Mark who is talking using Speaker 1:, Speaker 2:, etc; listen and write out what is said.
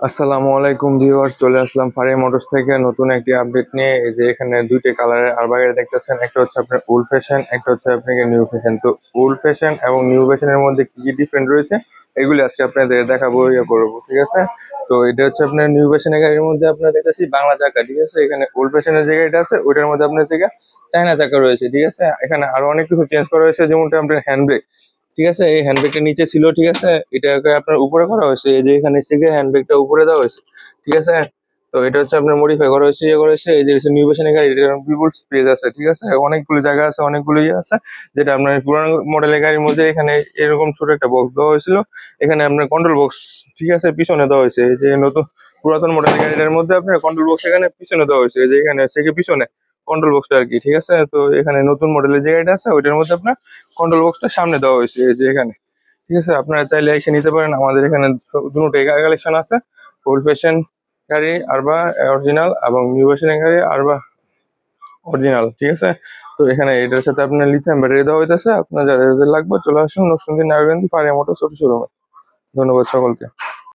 Speaker 1: আসসালামু আলাইকুম ভিউয়ার্স, চলে আসলাম ফারিয়া মোটরস থেকে নতুন একটি আপডেট নিয়ে। এই যে এখানে দুইটি কালারের আরবাগের দেখতেছেন, একটা হচ্ছে আপনার ওল্ড ফ্যাশন, একটা হচ্ছে আপনাকে নিউ ফ্যাশন। তো ওল্ড ফ্যাশন এবং নিউ ফ্যাশনের মধ্যে কি কি ডিফারেন্ট রয়েছে এগুলি আজকে আপনাদের দেখাবো, করবো, ঠিক আছে। তো এটা হচ্ছে আপনার নিউ ফ্যাশনের গাড়ির মধ্যে আপনার দেখতেছি বাংলা চাকা, ঠিক আছে। এখানে ওল্ড ফ্যাশনের যে গাড়িটা আছে ওইটার মধ্যে আপনার হচ্ছে চায়না চাকা রয়েছে, ঠিক আছে। এখানে আরো অনেক কিছু চেঞ্জ করা হয়েছে, যেমনটা আপনার হ্যান্ড ব্রেক, ঠিক আছে। এই হ্যান্ডব্রেকটা নিচে ছিল, ঠিক আছে, এটাকে আপনার উপরে করা হয়েছে। এই যে এখানে থেকে হ্যান্ডব্রেকটা উপরে দেওয়া হয়েছে, ঠিক আছে। তো এটা হচ্ছে আপনার মডিফাই করা হয়েছে, ইয়ে করা হয়েছে। এই যে নিউ ভার্সনের গাড়ি, এটা বিপুল স্পেস আছে, ঠিক আছে। অনেকগুলো জায়গা আছে, অনেকগুলো ইয়ে আছে, যেটা আপনার পুরানো মডেলের গাড়ির মধ্যে এখানে এরকম ছোট একটা বক্স দেওয়া হয়েছিল। এখানে আপনার কন্ট্রোল বক্স, ঠিক আছে, পিছনে দেওয়া হয়েছে। এই যে নতুন পুরাতন মডেলের গাড়িটার মধ্যে আপনার কন্ট্রোল বক্স এখানে পিছনে দেওয়া হয়েছে, এই যে এখানে থেকে পিছনে কন্ট্রোল বক্সটা আর কি, ঠিক আছে। তো এখানে নতুন মডেলের যে গাড়িটা আছে ওইটার মধ্যে আপনার কন্ট্রোল বক্সটা সামনে দেওয়া হয়েছে, এই যে এখানে, ঠিক আছে। আপনারা চাইলে এসে নিতে পারেন, আমাদের এখানে দুটোই কালেকশন আছে। ওল্ড ফ্যাশন গাড়ি আরবা অরিজিনাল এবং নিউ ভার্সনের গাড়ি আরবা অরিজিনাল, ঠিক আছে। তো এখানে এটার সাথে আপনার লিথিয়াম ব্যাটারি দেওয়া হইতেছে। আপনার যাদের যাদের লাগবে চলে আসুন নরসিংদী নারায়ণগঞ্জ ফারিয়া মোটর ছোট শোরুমে। ধন্যবাদ সকলকে।